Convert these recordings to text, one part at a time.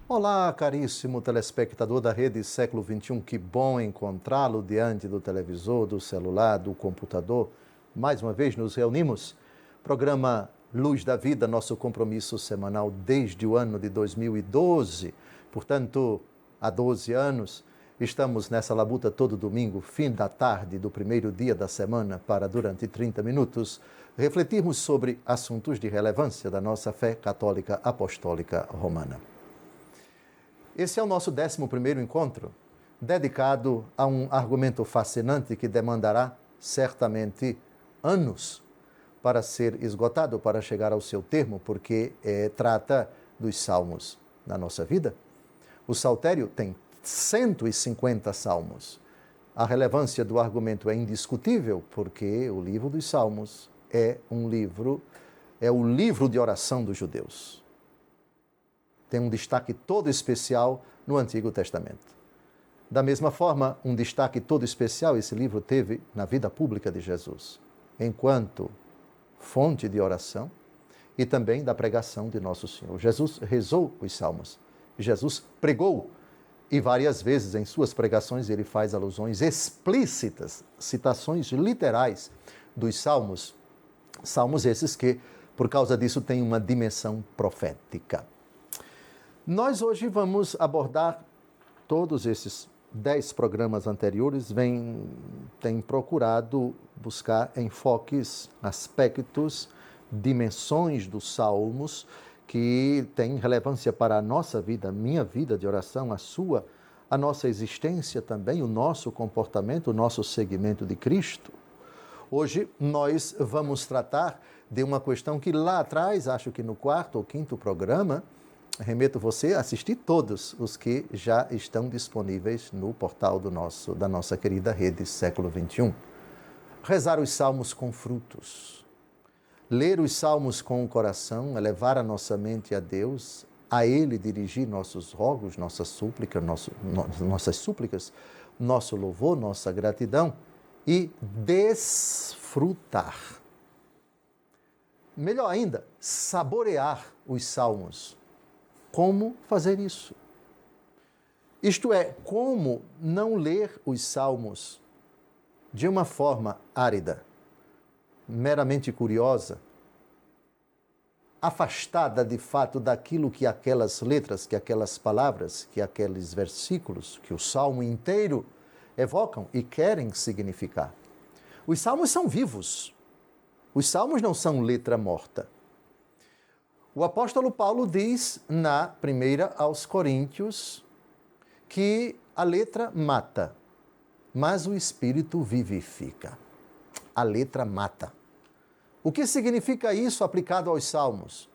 Olá, caríssimo telespectador da Rede Século XXI, que bom encontrá-lo diante do televisor, do celular, do computador. Mais uma vez nos reunimos. Programa Luz da Vida, nosso compromisso semanal desde o ano de 2012. Portanto, há 12 anos, estamos nessa labuta todo domingo, fim da tarde do primeiro dia da semana, para, durante 30 minutos, refletirmos sobre assuntos de relevância da nossa fé católica apostólica romana. Esse é o nosso 11º encontro, dedicado a um argumento fascinante que demandará, certamente, anos para ser esgotado, para chegar ao seu termo, porque trata dos salmos na nossa vida. O saltério tem 150 salmos. A relevância do argumento é indiscutível, porque o livro dos salmos é o livro de oração dos judeus. Tem um destaque todo especial no Antigo Testamento. Da mesma forma, um destaque todo especial esse livro teve na vida pública de Jesus, enquanto fonte de oração e também da pregação de Nosso Senhor. Jesus rezou os salmos, Jesus pregou, e várias vezes em suas pregações ele faz alusões explícitas, citações literais dos salmos. Salmos esses que, por causa disso, têm uma dimensão profética. Nós hoje vamos abordar todos esses 10 programas anteriores, têm procurado buscar enfoques, aspectos, dimensões dos salmos que têm relevância para a nossa vida, a minha vida de oração, a sua, a nossa existência também, o nosso comportamento, o nosso seguimento de Cristo. Hoje nós vamos tratar de uma questão que lá atrás, acho que no 4º ou 5º programa, remeto você a assistir todos os que já estão disponíveis no portal da nossa querida Rede Século XXI. Rezar os salmos com frutos. Ler os salmos com o coração, elevar a nossa mente a Deus, a Ele dirigir nossos rogos, nossas súplicas, nosso louvor, nossa gratidão e desfrutar. Melhor ainda, saborear os salmos. Como fazer isso? Isto é, como não ler os salmos de uma forma árida, meramente curiosa, afastada de fato daquilo que aquelas letras, que aquelas palavras, que aqueles versículos, que o salmo inteiro evocam e querem significar. Os salmos são vivos. Os salmos não são letra morta. O apóstolo Paulo diz na 1 aos Coríntios que a letra mata, mas o Espírito vivifica. A letra mata. O que significa isso aplicado aos Salmos?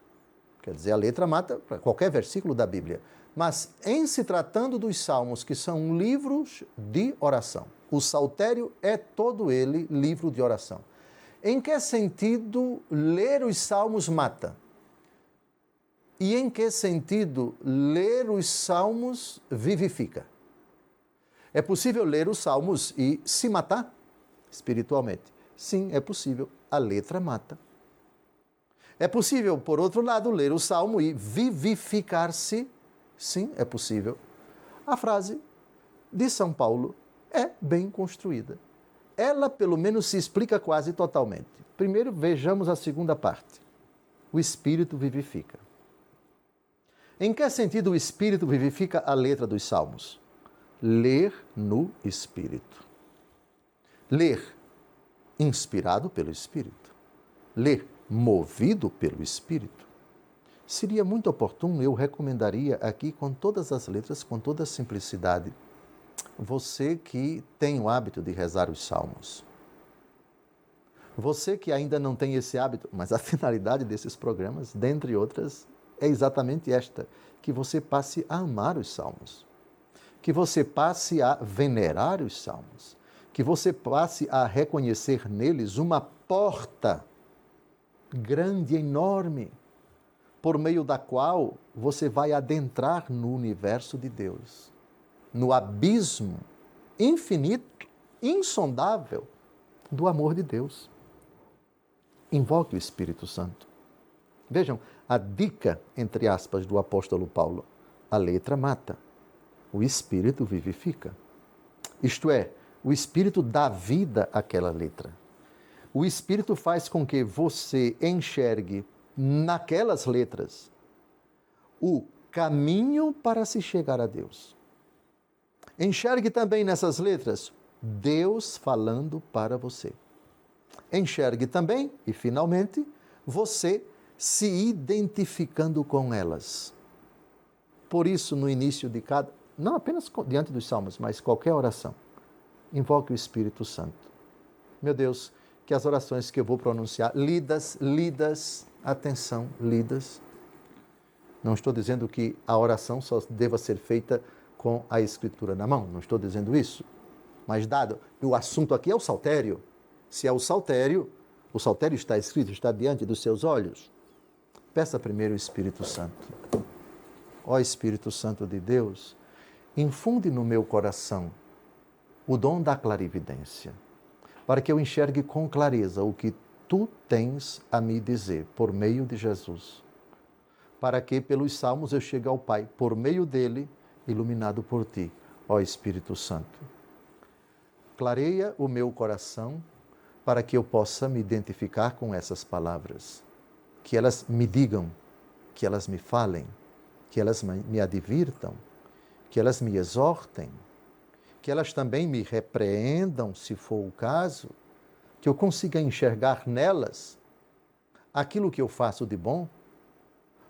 Quer dizer, a letra mata para qualquer versículo da Bíblia. Mas em se tratando dos Salmos, que são livros de oração, o saltério é todo ele livro de oração. Em que sentido ler os Salmos mata? E em que sentido ler os salmos vivifica? É possível ler os salmos e se matar espiritualmente? Sim, é possível. A letra mata. É possível, por outro lado, ler o salmo e vivificar-se? Sim, é possível. A frase de São Paulo é bem construída. Ela, pelo menos, se explica quase totalmente. Primeiro, vejamos a segunda parte. O Espírito vivifica. Em que sentido o Espírito vivifica a letra dos Salmos? Ler no Espírito. Ler inspirado pelo Espírito. Ler movido pelo Espírito. Seria muito oportuno, eu recomendaria aqui com todas as letras, com toda a simplicidade, você que tem o hábito de rezar os Salmos. Você que ainda não tem esse hábito, mas a finalidade desses programas, dentre outras, é exatamente esta, que você passe a amar os salmos, que você passe a venerar os salmos, que você passe a reconhecer neles uma porta grande, enorme, por meio da qual você vai adentrar no universo de Deus, no abismo infinito, insondável do amor de Deus. Invoque o Espírito Santo. Vejam, a dica, entre aspas, do apóstolo Paulo: a letra mata, o Espírito vivifica. Isto é, o Espírito dá vida àquela letra. O Espírito faz com que você enxergue naquelas letras o caminho para se chegar a Deus. Enxergue também nessas letras Deus falando para você. Enxergue também, e finalmente, você se identificando com elas. Por isso, no início de cada, não apenas diante dos salmos, mas qualquer oração, invoque o Espírito Santo. Meu Deus, que as orações que eu vou pronunciar, lidas, atenção, lidas. Não estou dizendo que a oração só deva ser feita com a Escritura na mão, não estou dizendo isso. Mas dado, o assunto aqui é o saltério. Se é o saltério está escrito, está diante dos seus olhos. Peça primeiro o Espírito Santo. Ó Espírito Santo de Deus, infunde no meu coração o dom da clarividência, para que eu enxergue com clareza o que tu tens a me dizer por meio de Jesus, para que pelos salmos eu chegue ao Pai, por meio dele, iluminado por ti, ó Espírito Santo. Clareia o meu coração para que eu possa me identificar com essas palavras, que elas me digam, que elas me falem, que elas me advirtam, que elas me exortem, que elas também me repreendam, se for o caso, que eu consiga enxergar nelas aquilo que eu faço de bom,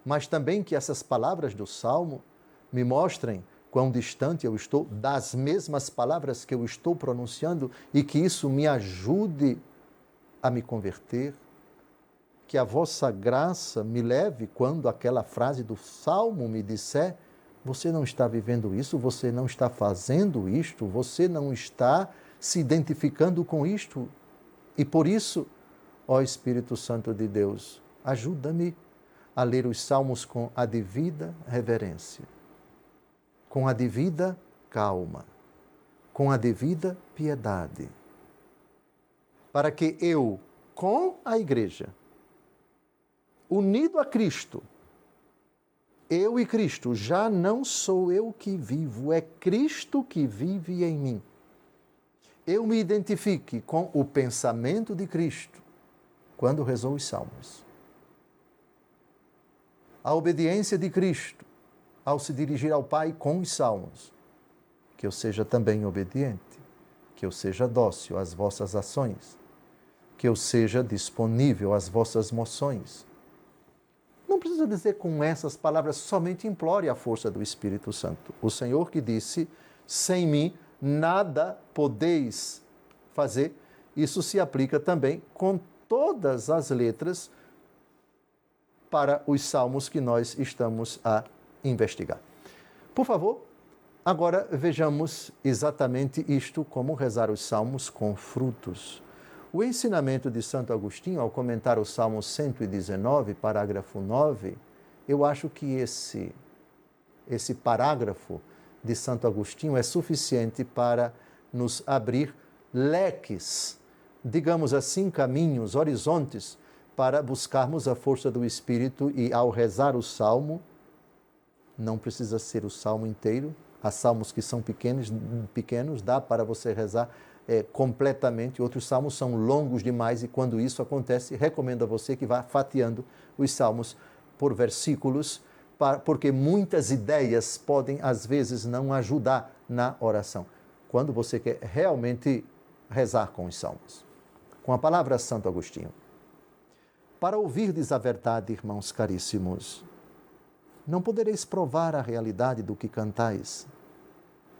mas também que essas palavras do Salmo me mostrem quão distante eu estou das mesmas palavras que eu estou pronunciando e que isso me ajude a me converter, que a vossa graça me leve quando aquela frase do Salmo me disser: você não está vivendo isso, você não está fazendo isto, você não está se identificando com isto. E por isso, ó Espírito Santo de Deus, ajuda-me a ler os Salmos com a devida reverência, com a devida calma, com a devida piedade, para que eu, com a Igreja, unido a Cristo, eu e Cristo, já não sou eu que vivo, é Cristo que vive em mim. Eu me identifique com o pensamento de Cristo quando rezou os Salmos. A obediência de Cristo ao se dirigir ao Pai com os Salmos. Que eu seja também obediente, que eu seja dócil às vossas ações, que eu seja disponível às vossas moções. Não precisa dizer com essas palavras, somente implore a força do Espírito Santo. O Senhor que disse: sem mim nada podeis fazer, isso se aplica também com todas as letras para os salmos que nós estamos a investigar. Por favor, agora vejamos exatamente isto, como rezar os salmos com frutos. O ensinamento de Santo Agostinho, ao comentar o Salmo 119, parágrafo 9, eu acho que esse parágrafo de Santo Agostinho é suficiente para nos abrir leques, digamos assim, caminhos, horizontes, para buscarmos a força do Espírito e, ao rezar o Salmo, não precisa ser o Salmo inteiro, há salmos que são pequenos, dá para você rezar completamente. Outros salmos são longos demais e quando isso acontece, recomendo a você que vá fatiando os salmos por versículos, porque muitas ideias podem, às vezes, não ajudar na oração. Quando você quer realmente rezar com os salmos. Com a palavra Santo Agostinho. Para ouvirdes a verdade, irmãos caríssimos, não podereis provar a realidade do que cantais,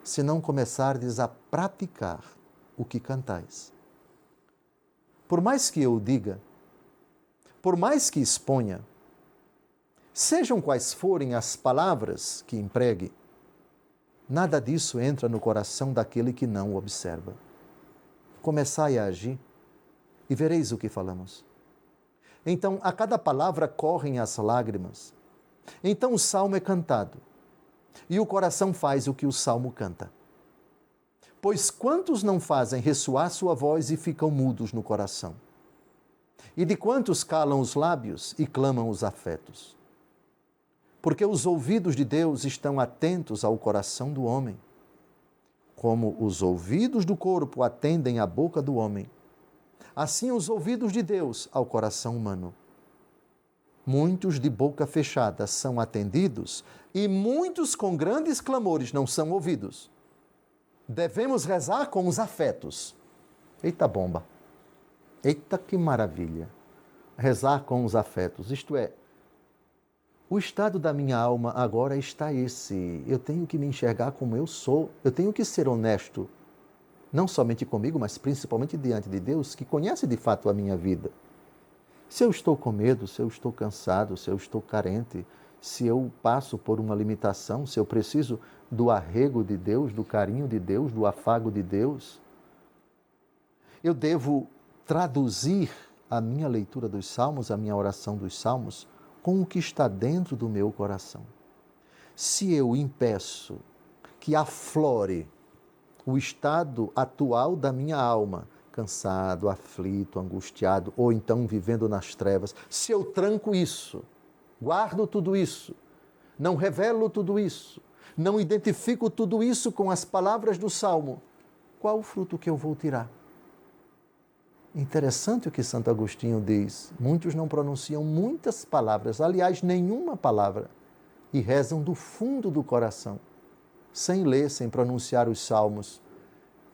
se não começardes a praticar o que cantais. Por mais que eu diga, por mais que exponha, sejam quais forem as palavras que empregue, nada disso entra no coração daquele que não o observa. Começai a agir e vereis o que falamos. Então, a cada palavra correm as lágrimas, Então o salmo é cantado, e o coração faz o que o salmo canta. Pois quantos não fazem ressoar sua voz e ficam mudos no coração? E de quantos calam os lábios e clamam os afetos? Porque os ouvidos de Deus estão atentos ao coração do homem, como os ouvidos do corpo atendem à boca do homem, assim os ouvidos de Deus ao coração humano. Muitos de boca fechada são atendidos e muitos com grandes clamores não são ouvidos. Devemos rezar com os afetos. Eita bomba! Eita que maravilha! Rezar com os afetos, isto é, o estado da minha alma agora está esse. Eu tenho que me enxergar como eu sou. Eu tenho que ser honesto, não somente comigo, mas principalmente diante de Deus, que conhece de fato a minha vida. Se eu estou com medo, se eu estou cansado, se eu estou carente, se eu passo por uma limitação, se eu preciso do arrego de Deus, do carinho de Deus, do afago de Deus, eu devo traduzir a minha leitura dos Salmos, a minha oração dos Salmos, com o que está dentro do meu coração. Se eu impeço que aflore o estado atual da minha alma, cansado, aflito, angustiado, ou então vivendo nas trevas, se eu tranco isso, guardo tudo isso, não revelo tudo isso, não identifico tudo isso com as palavras do Salmo, qual o fruto que eu vou tirar? Interessante o que Santo Agostinho diz. Muitos não pronunciam muitas palavras, aliás, nenhuma palavra, e rezam do fundo do coração, sem ler, sem pronunciar os salmos.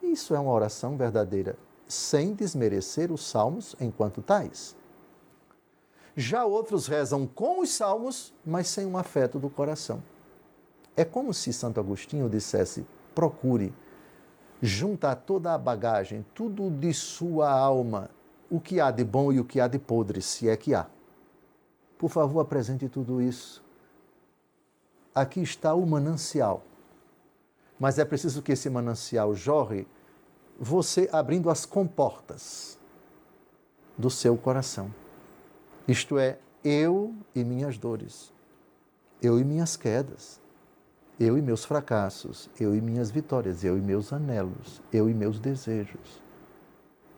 Isso é uma oração verdadeira, sem desmerecer os salmos enquanto tais. Já outros rezam com os salmos, mas sem um afeto do coração. É como se Santo Agostinho dissesse: procure juntar toda a bagagem, tudo de sua alma, o que há de bom e o que há de podre, se é que há. Por favor, apresente tudo isso. Aqui está o manancial. Mas é preciso que esse manancial jorre você abrindo as comportas do seu coração. Isto é, eu e minhas dores, eu e minhas quedas, eu e meus fracassos, eu e minhas vitórias, eu e meus anelos, eu e meus desejos.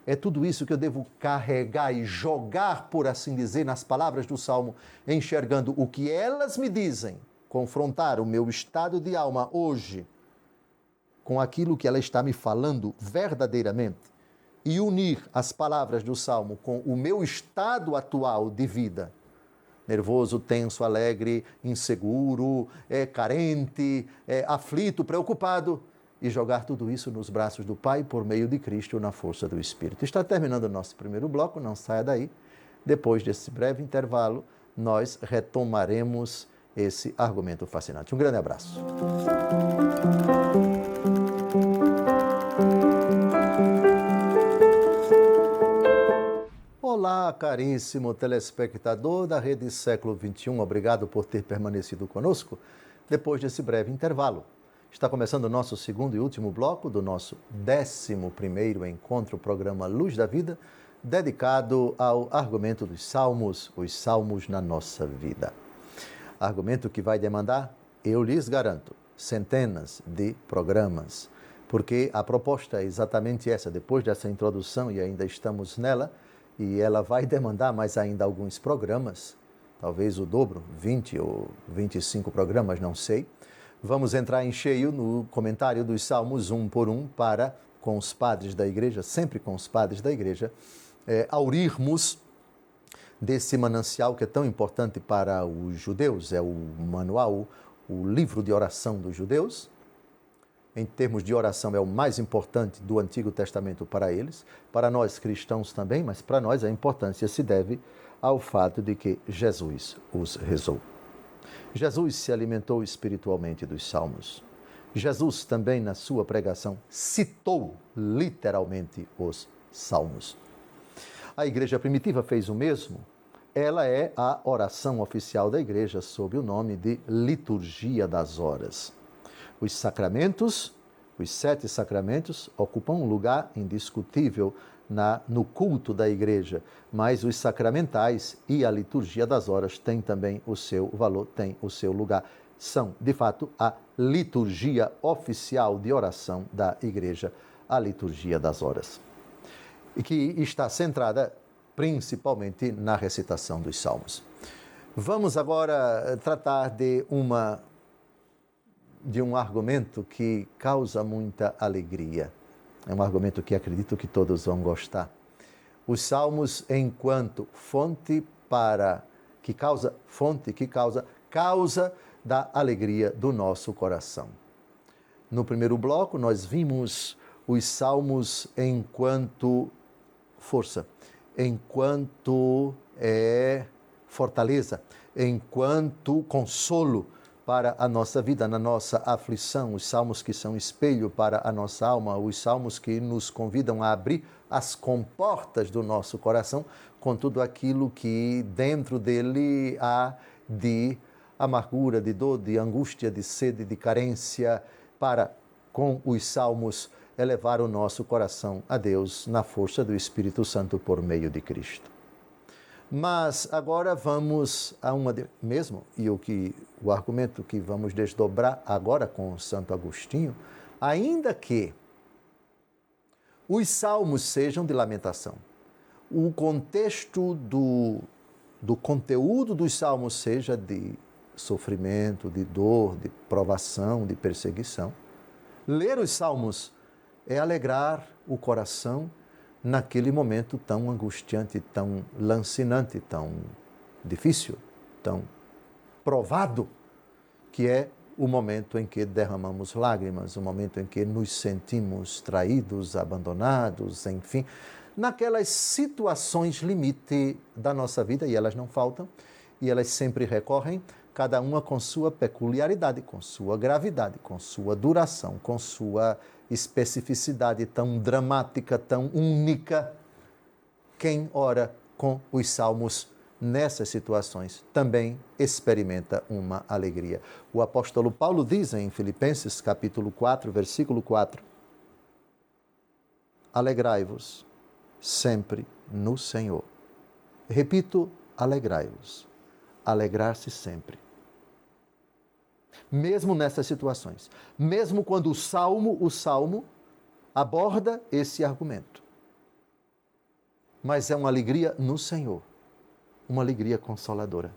É tudo isso que eu devo carregar e jogar, por assim dizer, nas palavras do Salmo, enxergando o que elas me dizem, confrontar o meu estado de alma hoje com aquilo que ela está me falando verdadeiramente e unir as palavras do Salmo com o meu estado atual de vida. Nervoso, tenso, alegre, inseguro, carente, aflito, preocupado, e jogar tudo isso nos braços do Pai por meio de Cristo na força do Espírito. Está terminando o nosso primeiro bloco, não saia daí. Depois desse breve intervalo, nós retomaremos esse argumento fascinante. Um grande abraço. Olá, caríssimo telespectador da Rede Século XXI, obrigado por ter permanecido conosco depois desse breve intervalo. Está começando o nosso segundo e último bloco do nosso 11º encontro, programa Luz da Vida, dedicado ao argumento dos Salmos, os Salmos na nossa vida. Argumento que vai demandar, eu lhes garanto, centenas de programas, porque a proposta é exatamente essa. Depois dessa introdução, e ainda estamos nela, e ela vai demandar mais ainda alguns programas, talvez o dobro, 20 ou 25 programas, não sei. Vamos entrar em cheio no comentário dos Salmos, um por um, para, com os padres da igreja, sempre com os padres da igreja, aurirmos desse manancial que é tão importante para os judeus, é o manual, o livro de oração dos judeus. Em termos de oração, é o mais importante do Antigo Testamento para eles, para nós cristãos também, mas para nós a importância se deve ao fato de que Jesus os rezou. Jesus se alimentou espiritualmente dos Salmos. Jesus também, na sua pregação, citou literalmente os Salmos. A igreja primitiva fez o mesmo. Ela é a oração oficial da igreja sob o nome de Liturgia das Horas. Os sacramentos, os 7 sacramentos, ocupam um lugar indiscutível no culto da igreja, mas os sacramentais e a liturgia das horas têm também o seu valor, têm o seu lugar. São, de fato, a liturgia oficial de oração da igreja, a liturgia das horas, e que está centrada principalmente na recitação dos salmos. Vamos agora tratar de um argumento que causa muita alegria. É um argumento que acredito que todos vão gostar. Os salmos, enquanto causa da alegria do nosso coração. No primeiro bloco, nós vimos os salmos enquanto força, enquanto fortaleza, enquanto consolo para a nossa vida, na nossa aflição, os salmos que são espelho para a nossa alma, os salmos que nos convidam a abrir as comportas do nosso coração com tudo aquilo que dentro dele há de amargura, de dor, de angústia, de sede, de carência, para, com os salmos, elevar o nosso coração a Deus na força do Espírito Santo por meio de Cristo. Mas agora vamos a o argumento que vamos desdobrar agora com Santo Agostinho, ainda que os salmos sejam de lamentação, o contexto do conteúdo dos salmos seja de sofrimento, de dor, de provação, de perseguição, ler os salmos é alegrar o coração naquele momento tão angustiante, tão lancinante, tão difícil, tão provado, que é o momento em que derramamos lágrimas, o momento em que nos sentimos traídos, abandonados, enfim, naquelas situações limite da nossa vida, e elas não faltam, e elas sempre recorrem, cada uma com sua peculiaridade, com sua gravidade, com sua duração, com sua especificidade tão dramática, tão única. Quem ora com os salmos nessas situações também experimenta uma alegria. O apóstolo Paulo diz em Filipenses capítulo 4, versículo 4: alegrai-vos sempre no Senhor. Repito, alegrai-vos. Alegrar-se sempre. Mesmo nessas situações, mesmo quando o salmo aborda esse argumento. Mas é uma alegria no Senhor, uma alegria consoladora.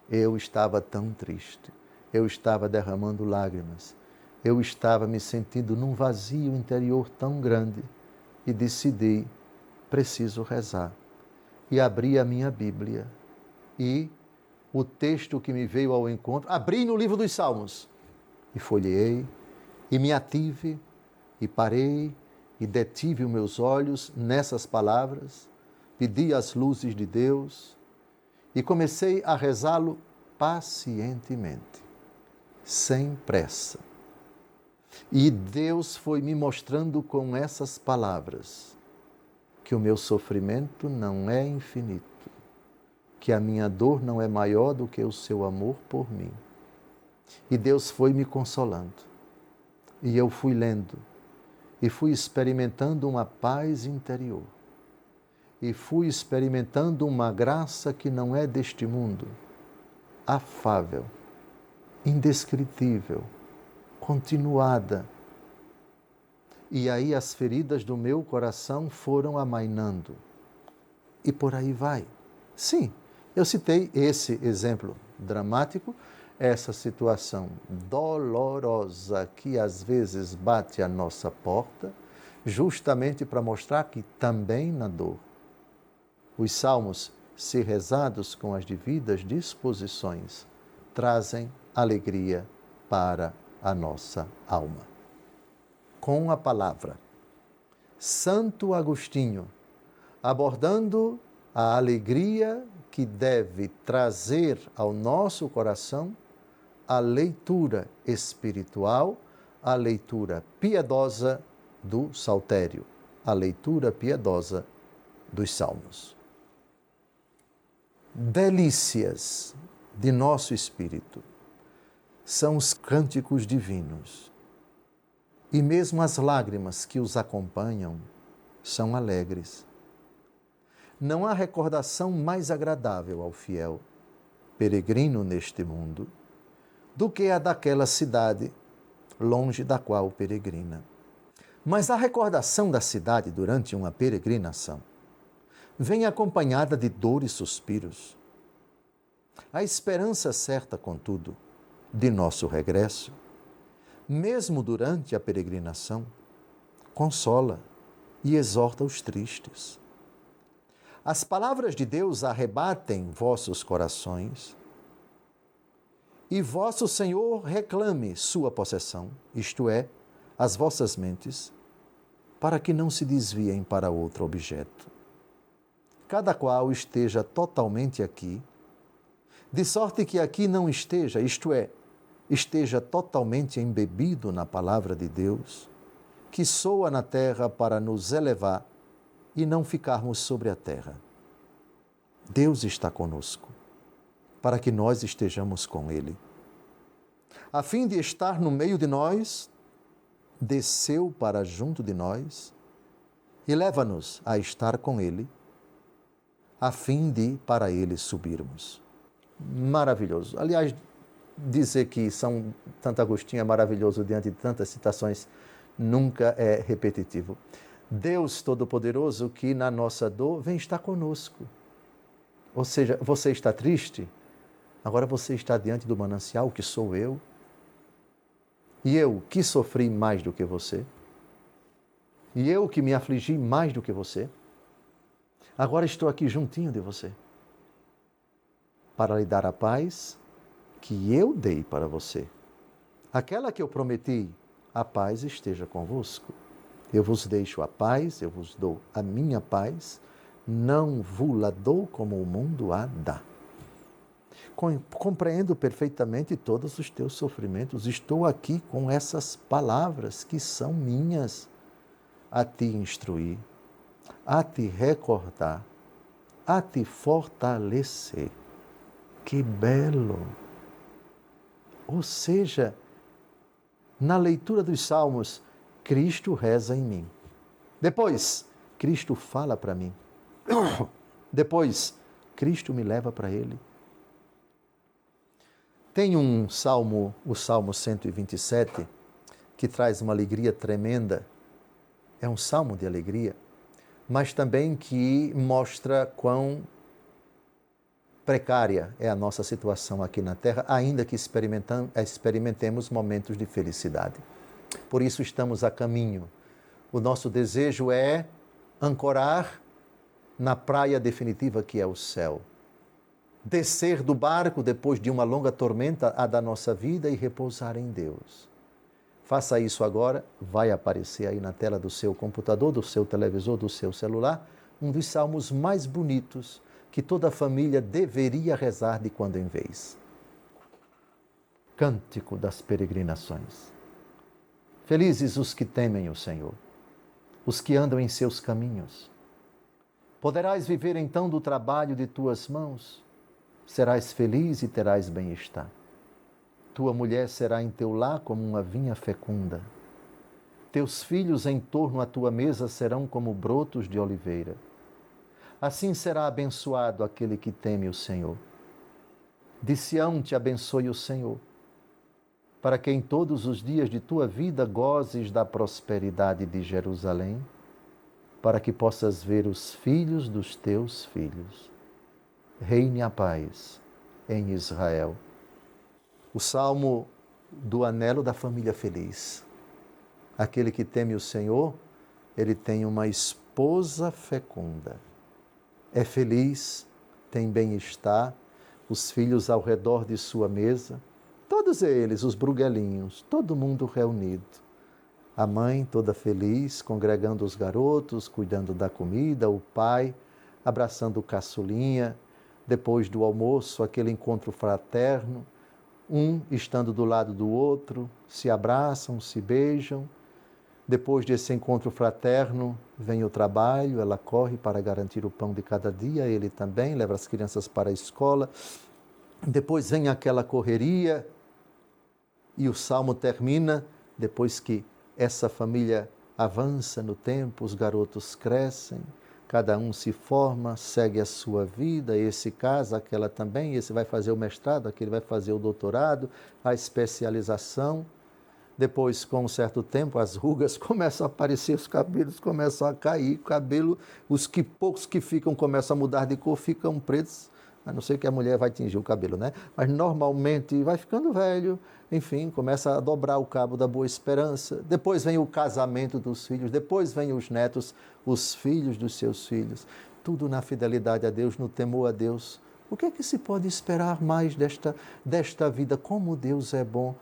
Eu estava tão triste, eu estava derramando lágrimas, eu estava me sentindo num vazio interior tão grande e decidi, preciso rezar. E abri a minha Bíblia e o texto que me veio ao encontro, abri no livro dos Salmos e folheei, e me ative, e parei, e detive os meus olhos nessas palavras, pedi as luzes de Deus e comecei a rezá-lo pacientemente, sem pressa. E Deus foi me mostrando com essas palavras que o meu sofrimento não é infinito, que a minha dor não é maior do que o seu amor por mim. E Deus foi me consolando. E eu fui lendo, e fui experimentando uma paz interior. E fui experimentando uma graça que não é deste mundo, afável, indescritível, continuada. E aí as feridas do meu coração foram amainando. E por aí vai. Sim, eu citei esse exemplo dramático, essa situação dolorosa que às vezes bate à nossa porta, justamente para mostrar que também na dor, os salmos, se rezados com as devidas disposições, trazem alegria para a nossa alma. Com a palavra, Santo Agostinho, abordando a alegria que deve trazer ao nosso coração a leitura espiritual, a leitura piedosa do saltério, a leitura piedosa dos salmos. Delícias de nosso espírito são os cânticos divinos, e mesmo as lágrimas que os acompanham são alegres. Não há recordação mais agradável ao fiel peregrino neste mundo do que a daquela cidade longe da qual peregrina. Mas a recordação da cidade durante uma peregrinação vem acompanhada de dor e suspiros. A esperança certa, contudo, de nosso regresso, mesmo durante a peregrinação, consola e exorta os tristes. As palavras de Deus arrebatem vossos corações e vosso Senhor reclame sua possessão, isto é, as vossas mentes, para que não se desviem para outro objeto. Cada qual esteja totalmente aqui, de sorte que aqui não esteja, isto é, esteja totalmente embebido na palavra de Deus, que soa na terra para nos elevar e não ficarmos sobre a terra. Deus está conosco, para que nós estejamos com Ele. A fim de estar no meio de nós, desceu para junto de nós e leva-nos a estar com Ele, a fim de para Ele subirmos. Maravilhoso. Aliás, dizer que São Santo Agostinho é maravilhoso diante de tantas citações nunca é repetitivo. Deus Todo-Poderoso que na nossa dor vem estar conosco. Ou seja, você está triste? Agora você está diante do manancial que sou eu. E eu que sofri mais do que você. E eu que me afligi mais do que você. Agora estou aqui juntinho de você. Para lhe dar a paz que eu dei para você. Aquela que eu prometi, a paz esteja convosco. Eu vos deixo a paz, eu vos dou a minha paz, não vos-la dou como o mundo a dá. Compreendo perfeitamente todos os teus sofrimentos, estou aqui com essas palavras que são minhas, a te instruir, a te recordar, a te fortalecer. Que belo! Ou seja, na leitura dos Salmos, Cristo reza em mim. Depois, Cristo fala para mim. Depois, Cristo me leva para Ele. Tem um salmo, o Salmo 127, que traz uma alegria tremenda. É um salmo de alegria, mas também que mostra quão precária é a nossa situação aqui na Terra, ainda que experimentemos momentos de felicidade. Por isso estamos a caminho. O nosso desejo é ancorar na praia definitiva que é o céu. Descer do barco depois de uma longa tormenta, a da nossa vida, e repousar em Deus. Faça isso agora, vai aparecer aí na tela do seu computador, do seu televisor, do seu celular, um dos salmos mais bonitos que toda família deveria rezar de quando em vez. Cântico das peregrinações. Felizes os que temem o Senhor, os que andam em seus caminhos. Poderás viver então do trabalho de tuas mãos, serás feliz e terás bem-estar. Tua mulher será em teu lar como uma vinha fecunda. Teus filhos em torno à tua mesa serão como brotos de oliveira. Assim será abençoado aquele que teme o Senhor. De Sião te abençoe o Senhor, para que em todos os dias de tua vida gozes da prosperidade de Jerusalém, para que possas ver os filhos dos teus filhos. Reine a paz em Israel. O salmo do anelo da família feliz. Aquele que teme o Senhor, ele tem uma esposa fecunda. É feliz, tem bem-estar, os filhos ao redor de sua mesa, todos eles, os bruguelinhos, todo mundo reunido. A mãe toda feliz, congregando os garotos, cuidando da comida, o pai abraçando o caçulinha. Depois do almoço, aquele encontro fraterno, um estando do lado do outro, se abraçam, se beijam. Depois desse encontro fraterno, vem o trabalho, ela corre para garantir o pão de cada dia, ele também leva as crianças para a escola. Depois vem aquela correria e o salmo termina depois que essa família avança no tempo, os garotos crescem, cada um se forma, segue a sua vida, esse casa, aquela também, esse vai fazer o mestrado, aquele vai fazer o doutorado, a especialização. Depois, com um certo tempo, as rugas começam a aparecer, os cabelos começam a cair, poucos que ficam começam a mudar de cor, ficam pretos, a não ser que a mulher vai tingir o cabelo, né? Mas normalmente vai ficando velho, enfim, começa a dobrar o cabo da boa esperança. Depois vem o casamento dos filhos, depois vem os netos, os filhos dos seus filhos. Tudo na fidelidade a Deus, no temor a Deus. O que é que se pode esperar mais desta vida? Como Deus é bom!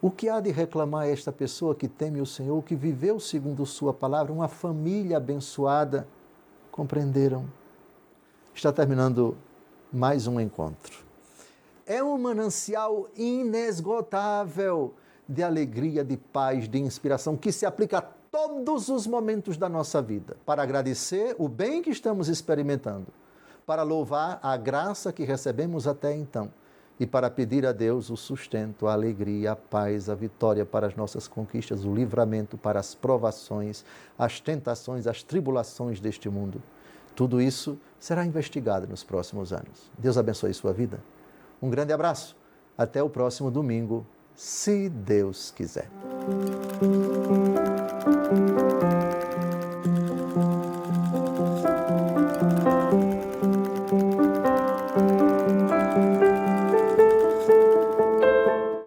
O que há de reclamar esta pessoa que teme o Senhor, que viveu segundo sua palavra, uma família abençoada? Compreenderam? Está terminando mais um encontro. É um manancial inesgotável de alegria, de paz, de inspiração, que se aplica a todos os momentos da nossa vida, para agradecer o bem que estamos experimentando, para louvar a graça que recebemos até então, e para pedir a Deus o sustento, a alegria, a paz, a vitória para as nossas conquistas, o livramento para as provações, as tentações, as tribulações deste mundo. Tudo isso será investigado nos próximos anos. Deus abençoe sua vida. Um grande abraço. Até o próximo domingo, se Deus quiser.